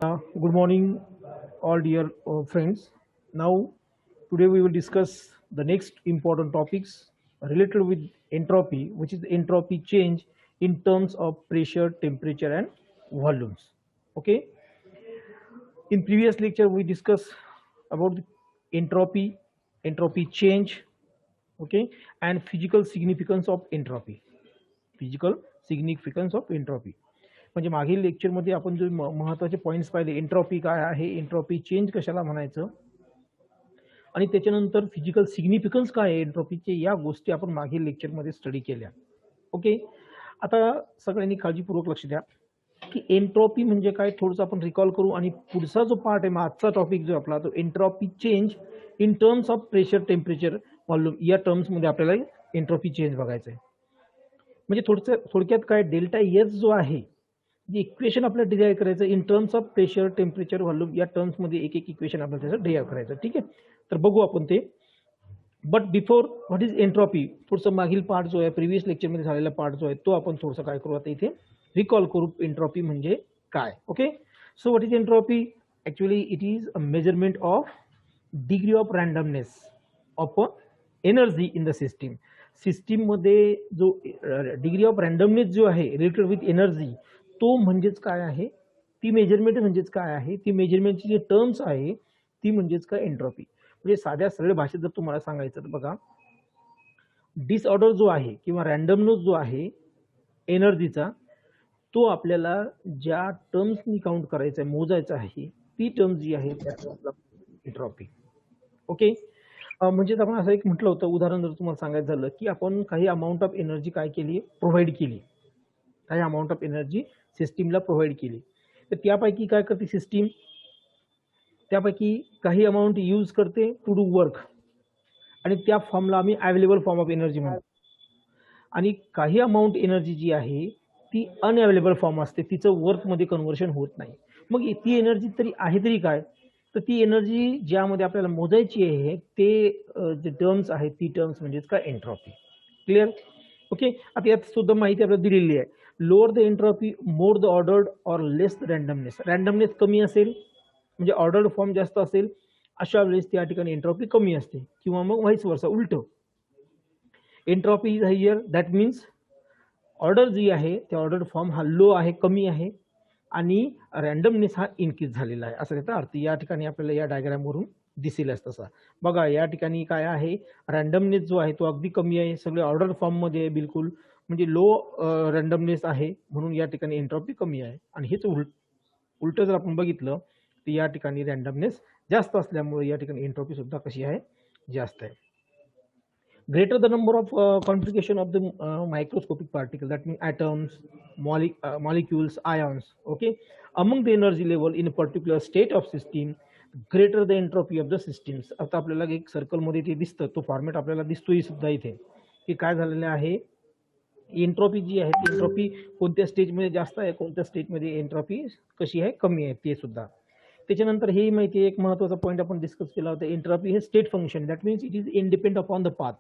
Good morning, all dear friends. Now, today we will discuss the next important topics related with entropy, which is the entropy change in terms of pressure, temperature, and volumes. Okay. In previous lecture, we discussed about the entropy, entropy change, okay, and physical significance of entropy. Physical significance of entropy म्हणजे मागील लेक्चरमध्ये आपण जो महत्त्वाचे points पाहिले, entropy काय आहे, entropy change कशाला म्हणायचं, आणि त्याच्यानंतर फिजिकल सिग्निफिकन्स काय आहे एंट्रॉपीचे, या गोष्टी आपण मागील लेक्चरमध्ये स्टडी केल्या. ओके. आता सगळ्यांनी काळजीपूर्वक लक्ष द्या की एंट्रॉपी म्हणजे काय, थोडंसं आपण रिकॉल करू, आणि पुढचा जो पार्ट आहे, आजचा टॉपिक जो आपला, तो entropy change in terms of pressure, temperature, volume, या टर्म्समध्ये आपल्याला एंट्रॉपी चेंज बघायचं आहे. म्हणजे थोडक्यात काय, डेल्टा एस जो आहे, जे इक्वेशन आपल्याला डिराईव्ह करायचं in terms of pressure, temperature, volume, या टर्म्समध्ये एक एक इक्वेशन आपल्याला त्याचं डिराईव्ह करायचं. ठीक आहे, तर बघू आपण ते. But before, what is entropy, थोडंसं मागील पार्ट जो आहे, प्रिव्हियस लेक्चरमध्ये झालेला पार्ट जो आहे, तो आपण थोडंसं काय करू आता इथे रिकॉल करू, एंट्रॉपी म्हणजे काय. Okay. So what is entropy? Actually it is a measurement of degree of randomness of energy in the system. सिस्टीममध्ये जो डिग्री ऑफ रँडमनेस जो आहे रिलेटेड विथ एनर्जी, तो म्हणजेच काय आहे, ती मेजरमेंट म्हणजेच काय आहे, ती मेजरमेंटची जी टर्म्स आहे ती म्हणजेच काय, एंट्रॉपी. म्हणजे साध्या सरळ भाषेत जर तुम्हाला सांगायचं तर बघा, डिसऑर्डर जो आहे किंवा रँडमनेस जो आहे एनर्जीचा, तो आपल्याला ज्या टर्म्सनी काउंट करायचा आहे, मोजायचा आहे, ती टर्म जी आहे त्या एंट्रॉपी. ओके. म्हणजेच आपण असं एक म्हटलं होतं, उदाहरण जर तुम्हाला सांगायचं झालं की आपण काही अमाऊंट ऑफ एनर्जी काय केली, प्रोव्हाइड केली, काही अमाऊंट ऑफ एनर्जी सिस्टीमला प्रोव्हाइड केली, तर त्यापैकी काय करते सिस्टीम, त्यापैकी काही अमाऊंट यूज करते टू डू वर्क, आणि त्या फॉर्मला आम्ही अवेलेबल फॉर्म ऑफ एनर्जी म्हणतो. आणि काही अमाऊंट एनर्जी जी आहे ती अनअवेलेबल फॉर्म असते, तिचं वर्कमध्ये कन्व्हर्शन होत नाही. मग ती एनर्जी तरी आहे तरी काय, तर ती एनर्जी ज्यामध्ये आपल्याला मोजायची आहे ते जे टर्म्स आहेत, ती टर्म्स म्हणजेच काय, एंट्रॉपी. क्लिअर? ओके. आता यात सुद्धा माहिती आपल्याला दिलेली आहे. Lower the entropy, more the ordered और लेस द रँडमनेस. रँडमनेस कमी असेल म्हणजे ऑर्डर्ड फॉर्म जास्त असेल, अशा वेळेस त्या ठिकाणी एंट्रॉपी कमी असते, किंवा मग व्हाईस वर्सा, उलट. Entropy is higher, that means order जी आहे त्या ऑर्डर फॉर्म हा लो आहे, कमी आहे, आणि रँडमनेस हा इन्क्रीज झालेला आहे, असं त्याचा अर्थ या ठिकाणी आपल्याला या डायग्रामवरून दिसेलच तसा. बघा या ठिकाणी काय आहे, रँडमनेस जो आहे तो अगदी कमी आहे, सगळे ऑर्डर फॉर्ममध्ये आहे बिलकुल, म्हणजे लो रँडमनेस आहे, म्हणून या ठिकाणी एंट्रॉपी कमी आहे. आणि हेच उलट जर आपण बघितलं तर या ठिकाणी रँडमनेस जास्त असल्यामुळे या ठिकाणी एंट्रॉपी सुद्धा कशी आहे, जास्त आहे. Greater the number of concentration of the microscopic particle, that means atoms, molecules, ions, okay, among the energy level in a particular state of system, greater the entropy of the systems. आता आपल्याला एक circle मध्ये ते दिसतं, तो format आपल्याला दिसतोय सुद्धा इथे, की काय झालेलं आहे, एंट्रॉपी जी आहे ती एंट्रॉपी कोणत्या स्टेजमध्ये जास्त आहे, कोणत्या स्टेजमध्ये एंट्रॉपी कशी आहे, कमी आहे, ते सुद्धा. त्याच्यानंतर हे माहिती आहे, एक महत्त्वाचा पॉईंट आपण डिस्कस केला होता, एंट्रॉपी हे state function, that means it is independent upon the path.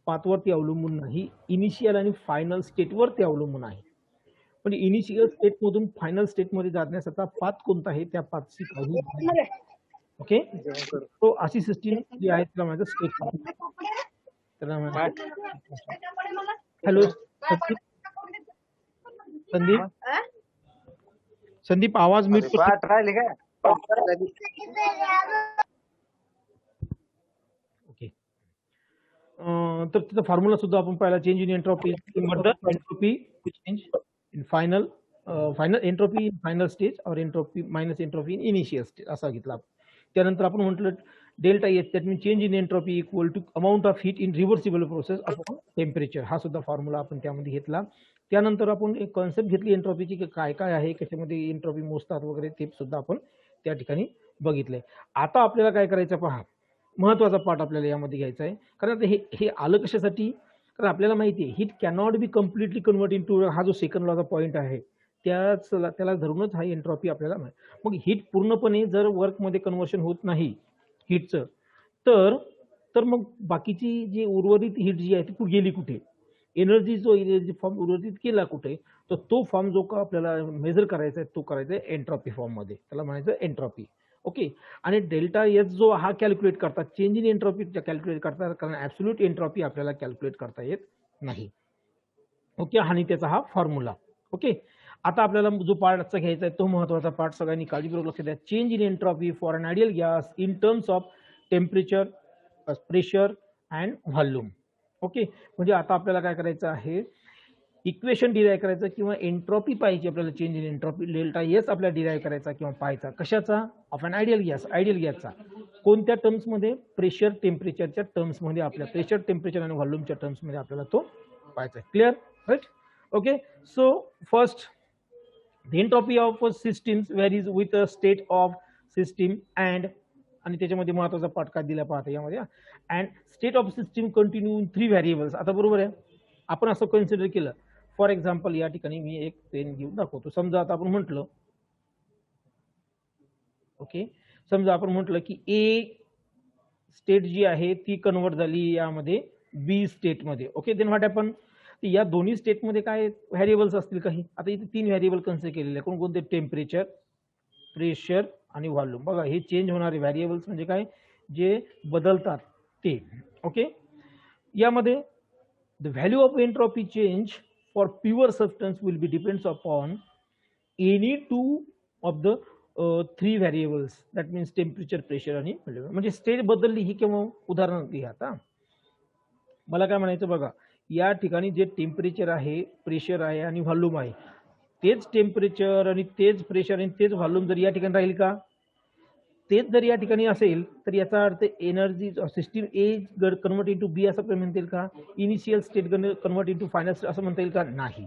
पाथवरती अवलंबून नाही, इनिशियल आणि फायनल स्टेटवरती अवलंबून आहे. म्हणजे इनिशियल स्टेटमधून फायनल स्टेटमध्ये जाण्याचा पाथ कोणता आहे, त्या पाथची काही. ओके. तो अशी सिस्टीम जी आहे त्याला माझं state function. Hello Sandeep, Sandeep आवाज म्यूट कर. राहिले का? ओके. तर त्याचा फॉर्म्युला सुद्धा आपण पाहिला, change in entropy, entropy change in final, final entropy in final stage, और entropy minus entropy in initial stage, असा घेतला. त्यानंतर आपण म्हटलं delta H, that mean change in entropy equal to amount of heat in reversible process upon temperature, हा सुद्धा formula आपण त्यामध्ये घेतला. त्यानंतर आपण एक कॉन्सेप्ट घेतली एंट्रॉपीची, की काय काय आहे, कशामध्ये एंट्रॉपी मोजतात वगैरे, ते सुद्धा आपण त्या ठिकाणी बघितलंय. आता आपल्याला काय करायचं पहा, महत्त्वाचा पार्ट आपल्याला यामध्ये घ्यायचा आहे, कारण आता हे आलं कशासाठी, कारण आपल्याला माहिती आहे heat cannot be completely convert into, हा जो सेकंड लॉचा पॉईंट आहे त्याला धरूनच हा एंट्रॉपी आपल्याला. मग हीट पूर्णपणे जर वर्कमध्ये कन्वर्शन होत नाही हीटचं, तर मग बाकीची जी उर्वरित हीट जी आहे ती गेली कुठे, एनर्जी जो एनर्जी फॉर्म उर्वरित केला कुठे, तर तो फॉर्म जो का आपल्याला मेजर करायचा आहे तो करायचा आहे एंट्रॉपी फॉर्ममध्ये, त्याला म्हणायचं एंट्रॉपी. ओके. आणि डेल्टा एस जो हा कॅल्क्युलेट करतात, चेंज इन एंट्रॉपी कॅल्क्युलेट करतात, कारण ॲब्सोल्यूट एंट्रॉपी आपल्याला कॅल्क्युलेट करता येत नाही. ओके. आणि त्याचा हा फॉर्म्युला. ओके. आता आपल्याला जो पार्टचा घ्यायचा आहे तो महत्त्वाचा पार्ट, सगळ्यांनी काळजीपूर्वक लक्ष द्या. Change in entropy for an ideal gas in terms of temperature, pressure and volume. Okay. म्हणजे आता आपल्याला काय करायचं आहे, इक्वेशन डिराईव्ह करायचं किंवा एंट्रॉपी पाहिजे आपल्याला, change in entropy delta S आपल्याला डिराईव्ह करायचा किंवा पाहायचा. कशाचा? Of an ideal gas. Ideal गॅसचा कोणत्या टर्म्समध्ये? प्रेशर टेम्परेचरच्या टर्म्समध्ये, आपल्या प्रेशर टेम्परेचर आणि व्हॉल्यूमच्या टर्म्समध्ये आपल्याला तो पाहायचा आहे. Clear? Right. Okay. So first, the entropy of systems varies with the state of system and, आणि त्याच्यामध्ये महत्त्वाचा पाठ काय दिला पाहता यामध्ये, and state of system continue in 3 variables. आता बरोबर आहे, आपण असं कन्सिडर केलं. फॉर एक्झाम्पल या ठिकाणी मी एक पेन घेऊन दाखवतो. समजा आता आपण म्हटलं, ओके, समजा आपण म्हटलं की ए स्टेट जी आहे ती कन्वर्ट झाली यामध्ये बी स्टेटमध्ये. ओके. देन व्हॉट हॅपन, या दोन्ही स्टेटमध्ये काय व्हेरिएबल्स असतील काही. आता इथे 3 व्हेरिएबल कन्सिडर केलेले आहे. कोणकोणते? टेम्परेचर, प्रेशर आणि व्हॉल्यूम. बघा, हे चेंज होणारे व्हेरिएबल्स म्हणजे काय, जे बदलतात ते. ओके. यामध्ये the value of entropy change for pure substance will be depends upon any 2 of the 3 variables, that means temperature, pressure आणि व्हॉल्यूम. म्हणजे स्टेट बदलली ही केव्हा, उदाहरण घ्या. आता मला काय म्हणायचं बघा, या ठिकाणी जे टेम्परेचर आहे, प्रेशर आहे आणि व्हॉल्यूम आहे, तेच टेम्परेचर आणि तेच प्रेशर आणि तेच व्हॉल्यूम जर या ठिकाणी राहील का, तेच जर या ठिकाणी असेल तर याचा अर्थ एनर्जी सिस्टीम ए कन्वर्ट इंटू बी असं म्हणता येईल का? Initial state convert into final state असं म्हणता येईल का? नाही.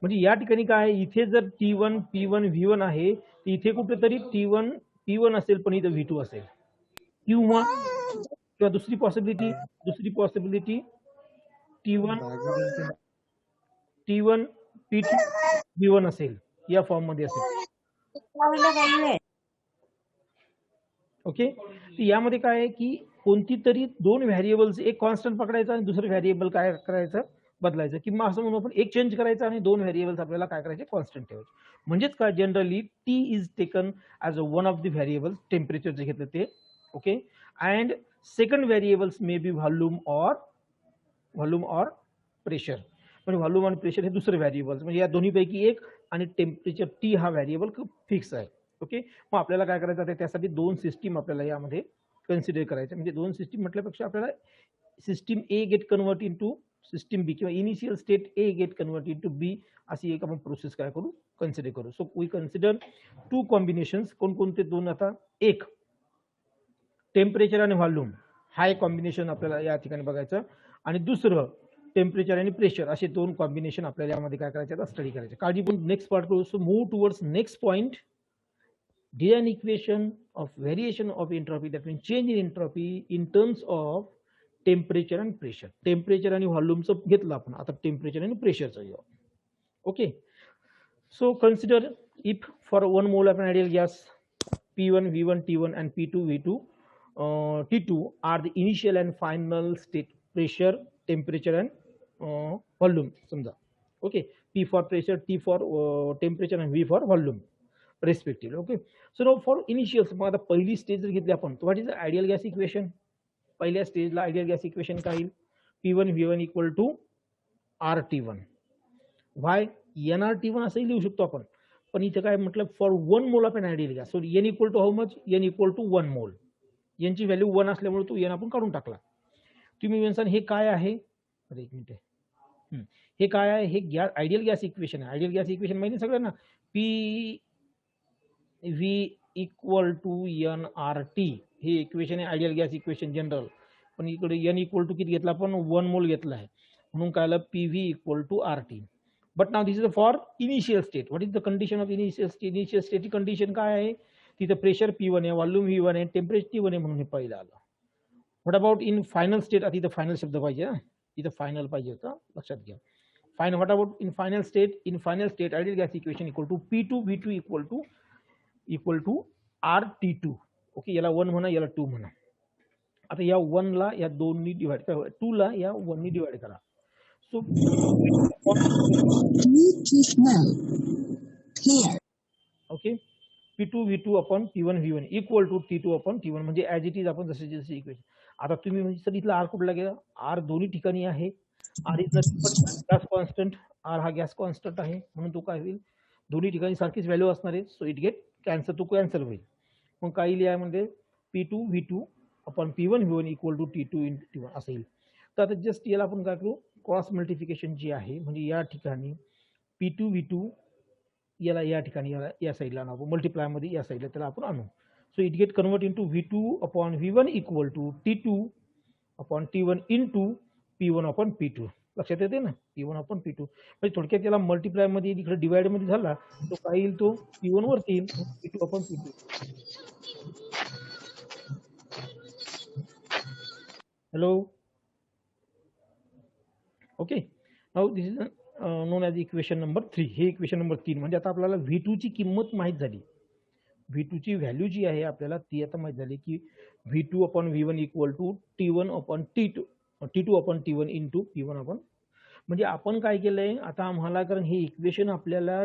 म्हणजे या ठिकाणी काय, इथे जर T1 P1 V1 आहे, इथे कुठेतरी T1 P1 असेल पण इथे V2 असेल. किंवा दुसरी पॉसिबिलिटी T1 P2 V1 असेल, या फॉर्म मध्ये असेल. ओके. तर यामध्ये काय आहे की कोणती तरी 2 व्हेरिएबल्स, एक कॉन्स्टंट पकडायचा आणि दुसरं व्हेरिएबल काय करायचं, बदलायचं. किंवा असं म्हणून आपण एक चेंज करायचं आणि 2 व्हेरिएबल्स आपल्याला काय करायचे, कॉन्स्टंट ठेवायचे. म्हणजेच काय, generally T is taken as a one of the variables, temperature जे घेतलं ते. Okay. And second variables may be volume or pressure. म्हणजे व्हॉल्यूम आणि प्रेशर हे दुसरे व्हेरिएबल्स, म्हणजे या दोन्हीपैकी एक, आणि टेम्परेचर टी हा व्हेरिएबल फिक्स आहे. ओके. मग आपल्याला काय करायचं आहे, त्यासाठी 2 सिस्टीम आपल्याला यामध्ये कन्सिडर करायचं. म्हणजे 2 सिस्टीम म्हटल्यापेक्षा आपल्याला system A get convert into system B, किंवा initial state A get convert into B, अशी एक आपण प्रोसेस काय करू, कन्सिडर करू. So we consider 2 combinations. कोणकोणते 2? आता एक टेम्परेचर आणि व्हॉल्यूम, हा एक कॉम्बिनेशन आपल्याला या ठिकाणी बघायचं, आणि दुसरं टेम्परेचर आणि प्रेशर, असे 2 कॉम्बिनेशन आपल्याला यामध्ये काय करायचे, आता स्टडी करायचे. काळजीपूर्वक नेक्स्ट पार्ट करू. So move towards next point. Design equation of variation of entropy, that means change in entropy in terms of temperature and pressure. Temperature आणि व्हॉल्यूमचं घेतलं आपण, आता टेम्परेचर आणि प्रेशरचं घेऊ. Okay. So consider if for 1 mole of an ideal gas P1 V1 T1 and P2 V2 T2 are the initial and final state pressure, temperature and volume समजा. Okay. P for pressure, T for temperature and V for volume respective. Okay. So no for initial, मग आता पहिली stage जर घेतली आपण, तर what is the ideal gas equation. पहिल्या स्टेजला आयडियल गॅस इक्वेशन काय येईल, P1 V1 equal to RT1. Y NRT1 असंही लिहू शकतो आपण, पण इथे काय म्हटलं, for 1 mole of an ideal gas. So N equal to how much, N equal to 1 mole. यांची व्हॅल्यू 1 असल्यामुळे तो N आपण काढून टाकला. तुम्ही म्हणसान हे काय आहे, अरे एक मिनिट आहे, हे काय आहे, हे आयडियल गॅस इक्वेशन आहे. आयडियल गॅस इक्वेशन माहिती सगळ्यांना, P V equal to NRT, हे इक्वेशन आहे आयडियल गॅस इक्वेशन जनरल. पण इकडे N इक्वल टू किती घेतला आपण, 1 मोल घेतला आहे, म्हणून काय आलं PV equal to RT. But now this is for initial state. What is the condition of initial state. Initial स्टेटची कंडिशन काय आहे, तिथं प्रेशर P1 आहे, व्हॉल्यूम V1 आहे, टेम्परेचर T1 आहे, म्हणून हे पहिलं आलं. What about in final state. आता इथं फायनल शब्द पाहिजे, इथं फायनल पाहिजे होतं, लक्षात घ्या. Final. What about in final state. In final state ideal gas equation equal to P2 V2 equal to RT2. Okay. याला 1 म्हणा, याला 2 म्हणा. आता या 1 ला या 2 नी डिवाइड करा, 2 ला या 1 नी डिवाइड करा. So P2 upon Bluetooth mode pair. Okay P2 V2 upon P1 V1 equal to T2 upon T1 म्हणजे ॲज इट इज आपण जसे जसे इक्वेशन. आता तुम्ही म्हणजे सर इथला आर कुठला गेला, आर दोन्ही ठिकाणी आहे. R is nothing but gas constant, R हा गॅस कॉन्स्टंट आहे म्हणून तो काय होईल दोन्ही ठिकाणी सारखीच व्हॅल्यू असणार आहे. सो इट गेट कॅन्सल, तो कॅन्सल होईल. मग काय लिहा म्हणजे P2 V2 upon P1 V1 equal to T2 in T1 असं येईल. तर आता जस्ट याला आपण काय करू, क्रॉस मल्टिप्लिकेशन जी आहे म्हणजे या ठिकाणी P2 V2 याला या ठिकाणी याला या साईडला आणू, मल्टिप्लायमध्ये या साईडला त्याला आपण आणू. So it get convert into V2 upon V1 equal to T2 upon T1 into P1 upon P2. लक्षात येते ना, P1 अपॉन P2 म्हणजे थोडक्यात त्याला मल्टिप्लायमध्ये इकडे डिवाइडमध्ये झाला तो काय येईल, तो P1 वरती येईल P2 upon P2. Hello, okay. Now this is non as equation number 3. हे इक्वेशन नंबर 3 म्हणजे आता आपल्याला V2 ची किंमत माहीत झाली. V2 ची व्हॅल्यू जी आहे आपल्याला ती आता माहीत झाली की V2 upon V1 equal to T1 upon T2 T2 upon T1 into P1 upon. म्हणजे आपण काय केलंय आता आम्हाला, कारण हे इक्वेशन आपल्याला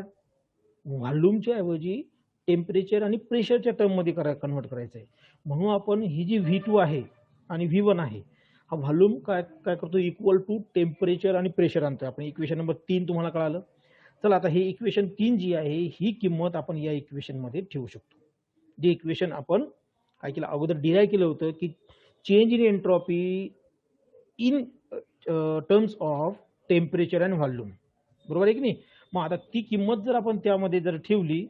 व्हॉल्यूमच्या ऐवजी टेम्परेचर आणि प्रेशरच्या टर्ममध्ये कन्वर्ट करायचं आहे. म्हणून आपण ही जी V2 आहे आणि V1 आहे हा व्हॉल्यूम काय काय करतो, इक्वल टू टेम्परेचर आणि प्रेशर आणतोय आपण. इक्वेशन नंबर 3 तुम्हाला कळालं. चला आता हे इक्वेशन 3 जी आहे ही किंमत आपण या इक्वेशनमध्ये ठेवू शकतो. जे इक्वेशन आपण काय केलं अगोदर डिराईव्ह केलं होतं की change in entropy in terms of temperature and volume, बरोबर आहे की नाही. मग आता ती किंमत जर आपण त्यामध्ये जर ठेवली,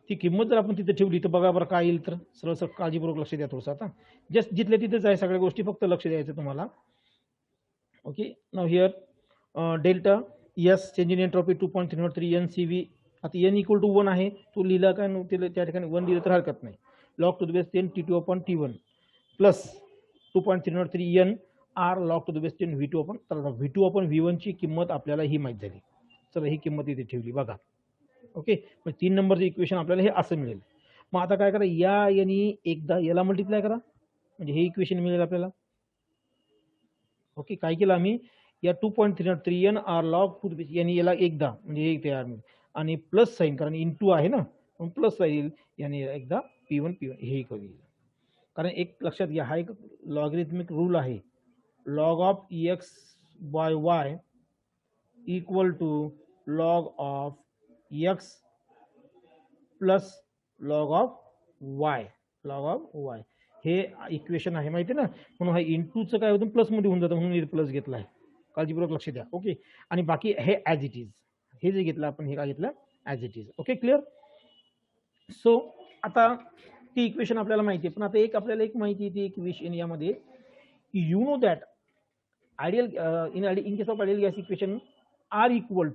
ती किंमत जर आपण तिथे ठेवली तर बघा बरं काय येईल. तर सरळ सरळ काळजीपूर्वक लक्ष द्या थोडंसं. आता जस्ट जिथल्या तिथेच आहे सगळ्या गोष्टी, फक्त लक्ष द्यायचं तुम्हाला. Okay, now here delta yes change in entropy 2.303 NCV. आता n इक्वल टू 1 आहे, तो लिहिला काय त्या ठिकाणी 1 लिहिलं तर हरकत नाही. Log to the base 10 T2 upon T1 plus 2.303 n R log to the base 10 V2 upon. तर V2 अपॉन V1 ची किंमत आपल्याला ही माहीत झाली. चला ही किंमत इथे ठेवली बघा. ओके, मग 3 नंबरचं इक्वेशन आपल्याला हे असं मिळेल. मग आता काय करा, या यांनी एकदा याला मल्टिप्लाय करा म्हणजे हे इक्वेशन मिळेल आपल्याला. ओके, काय केलं आम्ही या 2.303 n R log to the base यांनी याला एकदा म्हणजे हे तयार मिळेल आणि प्लस साईन कारण इंटू आहे ना मग प्लस येईल याने एकदा P1 हे करू. कारण एक लक्षात घ्या, हा एक लॉगरिथमिक रूल आहे. Log of x by y equal to log of x plus log of y. Log of y हे इक्वेशन आहे माहिती ना, म्हणून हा इंटूचं काय होतं प्लसमध्ये होऊन जातं म्हणून प्लस घेतला आहे. काळजीपूर्वक लक्ष द्या. ओके, आणि बाकी हे ॲज इट इज, हे जे घेतलं आपण हे काय घेतलं as it is. Okay, clear. So आता ती इक्वेशन आपल्याला माहिती आहे, पण आता एक आपल्याला एक माहिती ती इक्वेशन यामध्ये you know that ideal in case of ideal gas equation R equal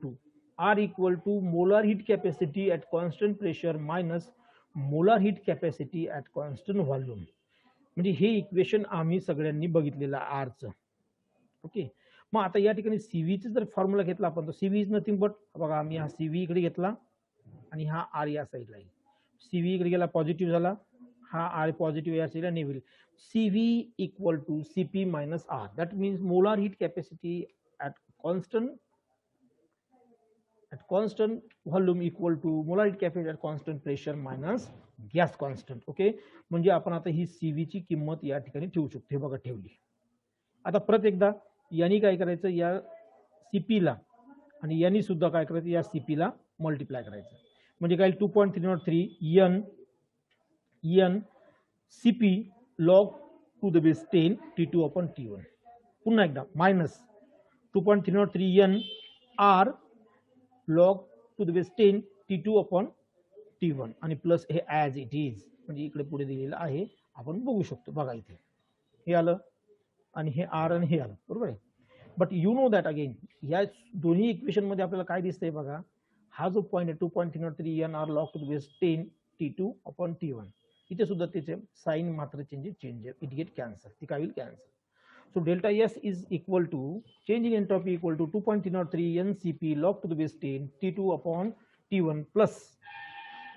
to molar heat capacity at constant pressure minus molar heat capacity at constant volume. म्हणजे हे इक्वेशन आम्ही सगळ्यांनी बघितलेलं आरचं. ओके, मग आता या ठिकाणी सीव्हीचं जर फॉर्म्युला घेतला आपण तर सीव्ही इज नथिंग बट बघा आम्ही हा सीव्ही इकडे घेतला आणि हा आर या साईडला येईल. सीव्ही इकडे गेला पॉझिटिव्ह झाला, हा आर पॉझिटिव्ह या साईडला निघेल. CV equal to CP minus R. That means molar heat capacity at constant volume equal to molar heat capacity at constant pressure minus gas constant. Okay, म्हणजे आपण आता ही CV ची किंमत या ठिकाणी ठेवू शकतो. हे बघा ठेवली. आता परत एकदा यांनी काय करायचं, या CP ला आणि यांनी सुद्धा काय करायचं, या CP ला मल्टिप्लाय करायचं. म्हणजे काय 2.303 n CP log to the base 10 T2 upon T1. पुन्हा एकदा minus 2.303 n R log to the base 10 T2 upon T1 आणि प्लस हे ॲज इट इज म्हणजे इकडे पुढे दिलेलं आहे आपण बघू शकतो. बघा इथे हे आलं आणि हे आर आणि हे आलं, बरोबर आहे. But you know that again या दोन्ही इक्वेशन मध्ये आपल्याला काय दिसतंय बघा, हा जो पॉईंट आहे 2.303 n R log to the base 10 T2 upon T1 इथे सुद्धा त्याचे साइन मात्र चेंज इट गेट कॅन्सल, ती काय होईल cancel. So delta S is equal to change in entropy equal to 2.303 NCP log to the base 10 T2 upon T1 plus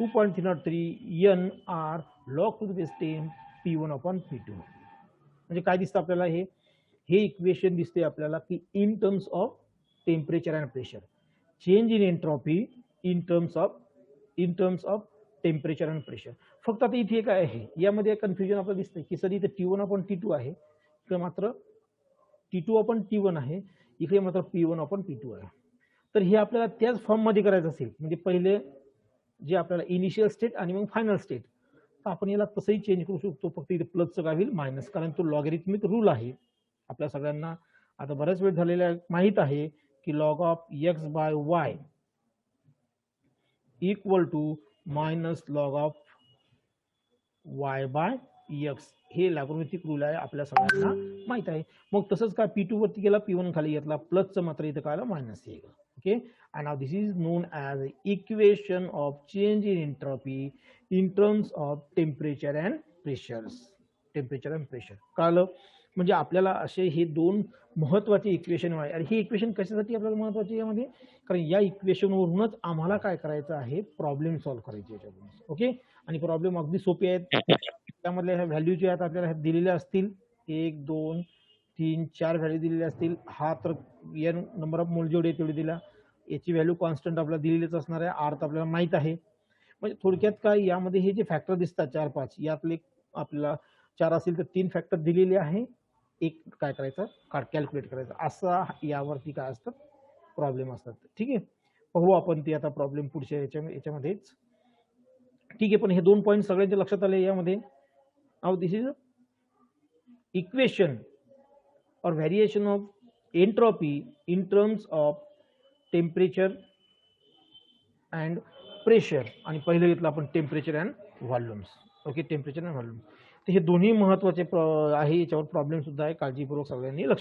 2.303 n R log to the base 10 P1 upon P2. म्हणजे काय दिसतं आपल्याला, हे equation दिसते आपल्याला की in terms of temperature and pressure, change in entropy in terms of temperature and pressure. फक्त आता इथे काय आहे, यामध्ये कन्फ्युजन आपल्याला दिसतंय की सर इथे T1 अपॉन T2 आहे, इकडे मात्र T2 अपॉन T1 आहे, इकडे मात्र P1 अपॉन P2 आहे. तर हे आपल्याला त्याच फॉर्ममध्ये करायचं असेल, म्हणजे पहिले जे आपल्याला इनिशियल स्टेट आणि मग फायनल स्टेट, तर आपण याला तसंही चेंज करू शकतो. फक्त इथे प्लसचं काय होईल, मायनस, कारण तो लॉगॅरिथमिक रूल आहे. आपल्या सगळ्यांना आता बऱ्याच वेळ झालेला माहित आहे की log of x by y equal to minus log of y by x, हे लॉगॅरिथमिक रूल आहे, आपल्या सगळ्यांना माहित आहे. मग तसंच काय P2 वरती गेला, P1 खाली घेतला, प्लसचं मात्र इथं काय आलं, मायनस येईल. Okay, and now this is known as equation of change in entropy in terms of temperature and pressures. Temperature and pressure कळलं. म्हणजे आपल्याला असे हे दोन महत्वाचे इक्वेशन आहे. आणि हे इक्वेशन कशासाठी आपल्याला महत्वाचे यामध्ये, कारण या इक्वेशनवरूनच आम्हाला काय करायचं आहे, प्रॉब्लेम सॉल्व्ह करायचे याच्यावरून. ओके, आणि प्रॉब्लेम अगदी सोपे आहेत. त्यामधल्या ह्या व्हॅल्यू जे आहेत आपल्याला दिलेल्या असतील, 1 2 3 4 व्हॅल्यू दिलेल्या असतील. हा तर n नंबर ऑफ मोल जेवढे तेवढे दिला, याची व्हॅल्यू कॉन्स्टंट आपल्याला दिलेलीच असणार आहे, r तर आपल्याला माहित आहे. म्हणजे थोडक्यात काय, यामध्ये हे जे फॅक्टर दिसतात 4 5, यातले आपल्याला 4 असतील तर 3 फॅक्टर दिलेले आहे, एक काय करायचं, कॅल्क्युलेट करायचं. असा यावरती काय असतात, प्रॉब्लेम असतात. ठीक आहे, पाहू आपण ते आता प्रॉब्लेम पुढच्या याच्यामध्येच. ठीक आहे, पण हे 2 पॉईंट सगळ्यांच्या लक्षात आले यामध्ये. Now this is equation or variation of entropy in terms of temperature and pressure. आणि पहिलं घेतलं आपण temperature and volumes. Okay, temperature and volume, तर हे दोन्ही महत्वाचे आहे. याच्यावर प्रॉब्लेम सुद्धा आहे, काळजीपूर्वक सगळ्यांनी लक्ष